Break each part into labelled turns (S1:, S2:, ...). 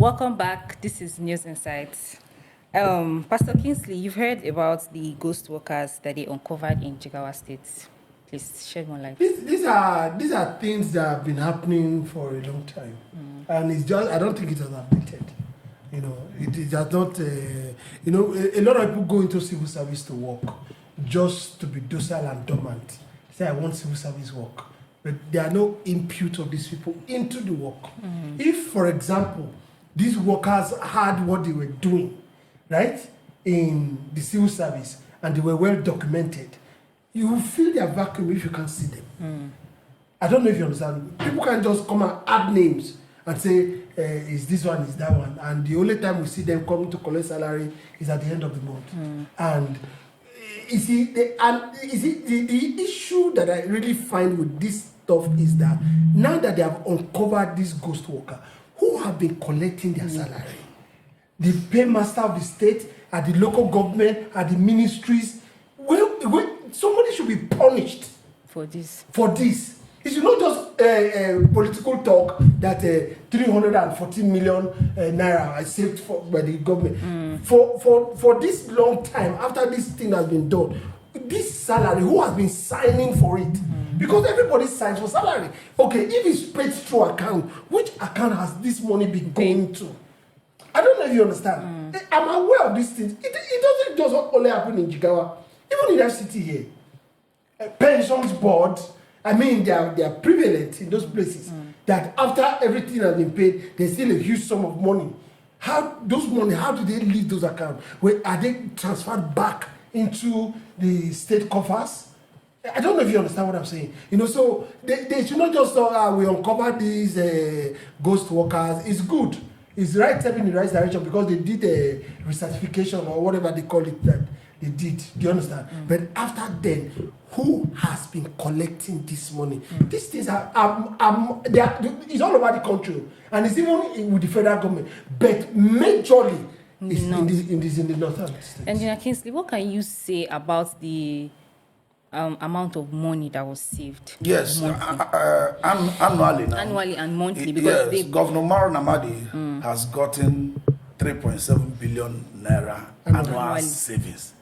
S1: Welcome back. This is News Insights. Pastor Kingsley, you've heard about the ghost workers that they uncovered in Jigawa State. Please shed more light.
S2: These are things that have been happening for a long time, and it's just I don't think it has updated. It has not. A lot of people go into civil service to work just to be docile and dormant. Say I want civil service work, but there are no input of these people into the work. If, for example, these workers had what they were doing, right, in the civil service, and they were well documented, you will feel their vacuum if you can't see them. I don't know if you understand. People can just come and add names and say, is this one, is that one, and the only time we see them coming to collect salary is at the end of the month. And you see, the issue that I really find with this stuff is that now that they have uncovered this ghost worker who have been collecting their salary, the paymaster of the state, at the local government, at the ministries, somebody should be punished
S1: For this.
S2: It should not just political talk that 314 million naira I saved by the government. For this long time, after this thing has been done, this salary, who has been signing for it? Because everybody signs for salary. Okay, if it's paid through account, which account has this money been going to? I don't know if you understand. I'm aware of these things. It doesn't just only happen in Jigawa. Even in that city here, pensions board, I mean, they are prevalent in those places. That after everything has been paid, there's still a huge sum of money. How do they leave those accounts? Are they transferred back into the state coffers? I don't know if you understand what I'm saying. So they should not just say, we uncover these ghost workers. It's good. It's right step in the right direction because they did a recertification or whatever they call it that they did. Do you understand? But after then, who has been collecting this money? These things it's all over the country, and it's even with the federal government. But majorly, it's in the northern states.
S1: Engineer Kingsley, what can you say about the amount of money that was saved?
S3: Yes, annually now.
S1: Annually and monthly, because
S3: Governor Maro Namadi has gotten 3.7 billion naira annual savings,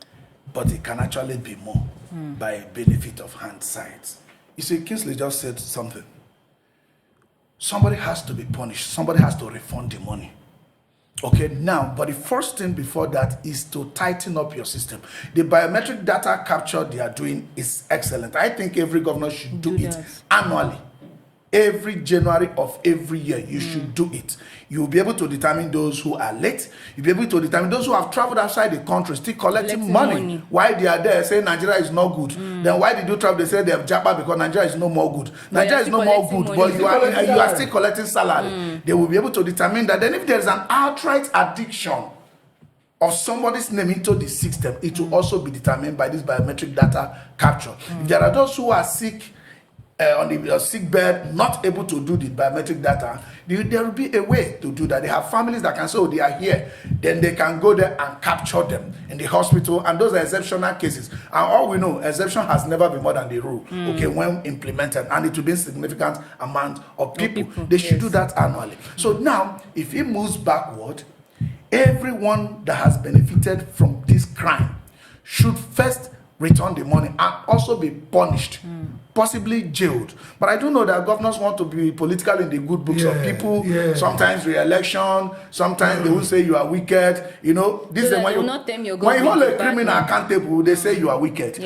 S3: but it can actually be more by benefit of hindsight. You see, Kingsley just said something. Somebody has to be punished. Somebody has to refund the money. Okay, now, but the first thing before that is to tighten up your system. The biometric data capture they are doing is excellent. I think every governor should do it annually. Every January of every year, you should do it. You will be able to determine those who are late. You'll be able to determine those who have traveled outside the country, still collecting money. Why they are there saying Nigeria is not good. Then why did you travel? They say they have japa because Nigeria is no more good. Nigeria is no more good, but you are still collecting salary. They will be able to determine that. Then if there is an outright addiction of somebody's name into the system, it will also be determined by this biometric data capture. If there are those who are sick, on the sick bed, not able to do the biometric data, there will be a way to do that. They have families that can say, oh, they are here. Then they can go there and capture them in the hospital. And those are exceptional cases. And all we know, exception has never been more than the rule, okay, when implemented. And it will be a significant amount of people. They should do that annually. So now, if it moves backward, everyone that has benefited from this crime should first return the money and also be punished, possibly jailed. But I do know that governors want to be political in the good books of people. Sometimes re-election, sometimes they will say you are wicked. This is when you hold a criminal accountable, they say you are wicked.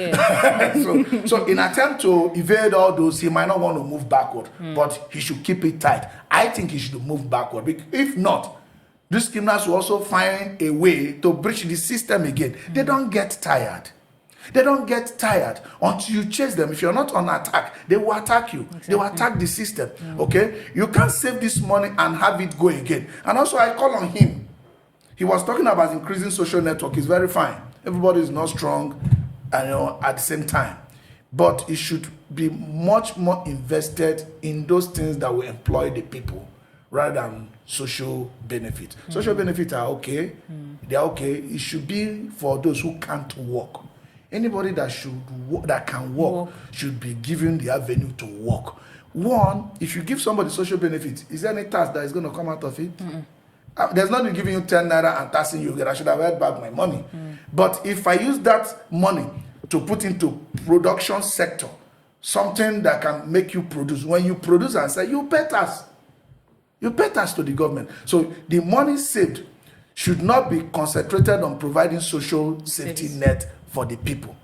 S3: So in attempt to evade all those, he might not want to move backward, but he should keep it tight. I think he should move backward. If not, these criminals will also find a way to breach the system again. They don't get tired. They don't get tired until you chase them. If you're not on attack, they will attack you. Exactly. They will attack the system. Okay? You can't save this money and have it go again. And also, I call on him. He was talking about increasing social network. It's very fine. Everybody is not strong, at the same time. But it should be much more invested in those things that will employ the people rather than social benefit. Social benefits are okay. They are okay. It should be for those who can't work. Anybody that can work should be given the avenue to work. One, if you give somebody social benefit, is there any tax that is going to come out of it? There's nothing giving you 10 naira and taxing you. I should have held back my money. But if I use that money to put into production sector, something that can make you produce, when you produce and say, you pay tax. You pay tax to the government. So the money saved should not be concentrated on providing social safety net for the people.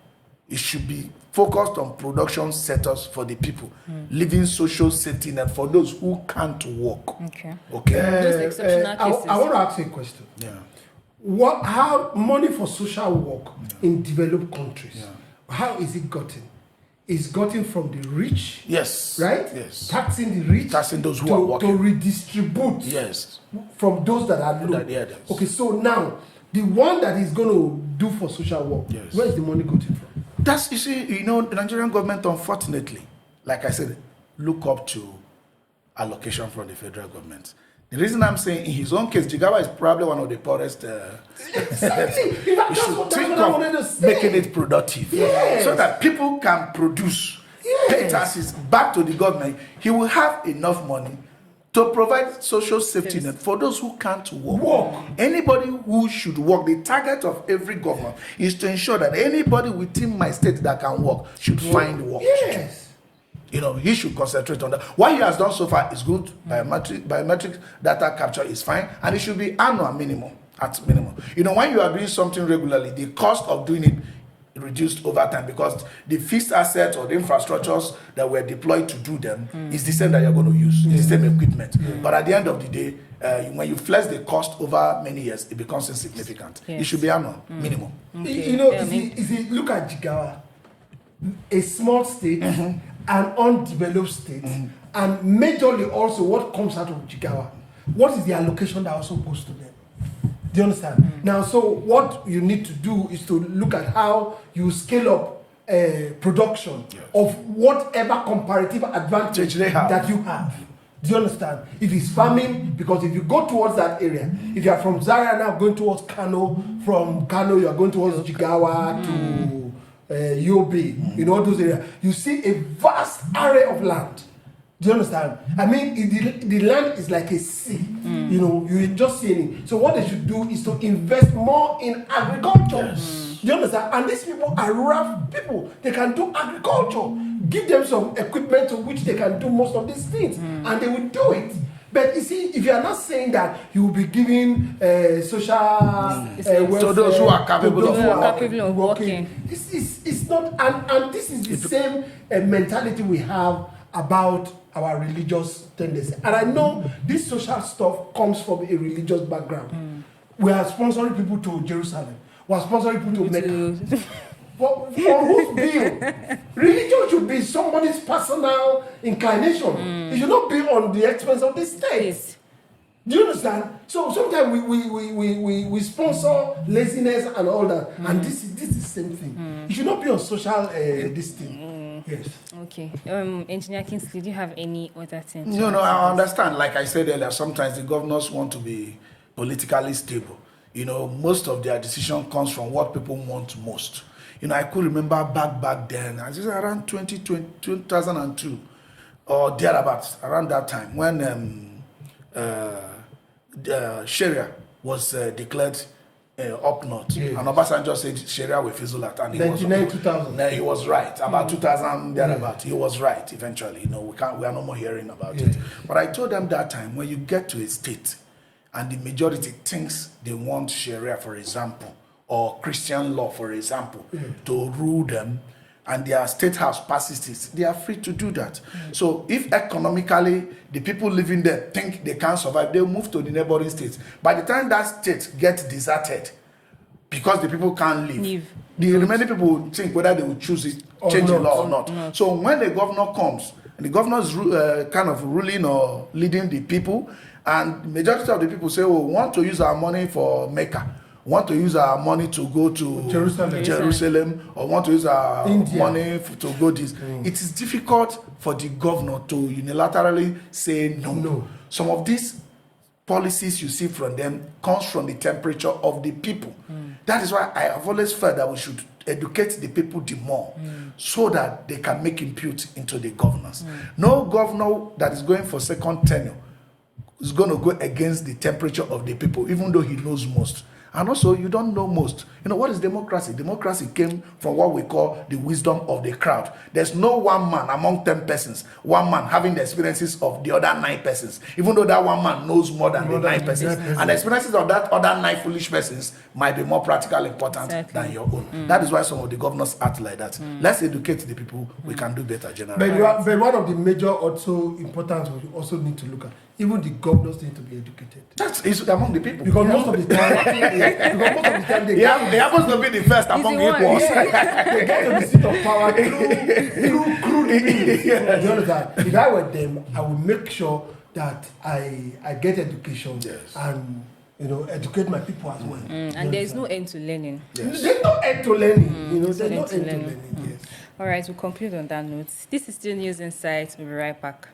S3: It should be focused on production sectors for the people, leaving social safety net for those who can't work.
S1: Okay.
S3: Okay.
S1: Those exceptional cases.
S2: I want to ask you a question.
S3: Yeah.
S2: How money for social work in developed countries, how is it gotten? Is gotten from the rich,
S3: Yes.
S2: right?
S3: Yes.
S2: Taxing the rich,
S3: Taxing those who are working.
S2: to redistribute
S3: Yes.
S2: from those that are low. Okay, so now the one that is going to do for social work, where is the money going from?
S3: That's, you see, the Nigerian government, unfortunately, like I said, look up to allocation from the federal government. The reason I'm saying, in his own case, Jigawa is probably one of the poorest.
S2: Exactly.
S3: You should think of making it productive, so that people can produce, pay taxes back to the government. He will have enough money to provide social safety net for those who can't work. Anybody who should work, the target of every government is to ensure that anybody within my state that can work should find work.
S2: Yes.
S3: He should concentrate on that. What he has done so far is good. Biometric data capture is fine, and it should be annual minimum, at minimum. When you are doing something regularly, the cost of doing it reduced over time, because the fixed assets or the infrastructures that were deployed to do them is the same that you're going to use. It's the same equipment. But at the end of the day, when you flex the cost over many years, it becomes insignificant. It should be annual minimum.
S2: Look at Jigawa, a small state, an undeveloped state, and majorly also what comes out of Jigawa. What is the allocation that also goes to them? Do you understand? Now, so what you need to do is to look at how you scale up production of whatever comparative advantage that you have. Do you understand? If it's farming, because if you go towards that area, if you are from Zaria now going towards Kano, from Kano you are going towards Jigawa to Yobe, all those areas, you see a vast array of land. Do you understand? I mean, the land is like a sea. You just seeing it. So what they should do is to invest more in agriculture. Do you understand? And these people are rural people. They can do agriculture. Give them some equipment to which they can do most of these things, and they will do it. But you see, if you are not saying that you will be giving social welfare
S3: to those who are capable
S1: of working,
S2: it's not, and this is the same mentality we have about our religious tendency. And I know this social stuff comes from a religious background. We are sponsoring people to Jerusalem. We are sponsoring people to Mecca. For whose bill? Religion should be somebody's personal inclination. It should not be on the expense of the state. Do you understand? So sometimes we sponsor laziness and all that, and this is the same thing. It should not be on social this thing. Yes.
S1: Okay. Engineer Kingsley, do you have any other things?
S3: No, I understand. Like I said earlier, sometimes the governors want to be politically stable. Most of their decision comes from what people want most. I could remember back then, I was around 2002 or thereabouts, around that time, when Sharia was declared up north. And Obasanjo said Sharia will fizzle out. And
S2: 2000.
S3: He was right. About 2000 thereabouts, he was right eventually. We are no more hearing about it. But I told them that time, when you get to a state and the majority thinks they want Sharia, for example, or Christian law, for example, to rule them, and their state house passes it, they are free to do that. So if economically the people living there think they can't survive, they'll move to the neighboring states. By the time that state gets deserted, because the people can't leave, the remaining people will think whether they will choose it, change the law or not. So when the governor comes, and the governor is kind of ruling or leading the people, and the majority of the people say, we want to use our money for Mecca, want to use our money to go to Jerusalem, or want to use our money to go this. It is difficult for the governor to unilaterally say no. Some of these policies you see from them comes from the temperature of the people. That is why I have always felt that we should educate the people the more, so that they can make input into the governance. No governor that is going for second tenure is going to go against the temperature of the people, even though he knows most. And also, you don't know most. You know, what is democracy? Democracy came from what we call the wisdom of the crowd. There's no one man among 10 persons, one man having the experiences of the other 9 persons, even though that one man knows more than the 9 persons. And the experiences of that other 9 foolish persons might be more practical important than your own. That is why some of the governors act like that. Let's educate the people, we can do better generally.
S2: But one of the major also importance we also need to look at, even the governors need to be educated.
S3: That's among the people.
S2: Because most of the time, they
S3: happens to be the first among equals.
S2: they get to the seat of power through crude means. You understand? If I were them, I would make sure that I get education and educate my people as well.
S1: And there is no end to learning.
S2: There's no end to learning. There's no end to learning. Yes.
S1: All right, we'll conclude on that note. This is still News Insights. We'll be right back.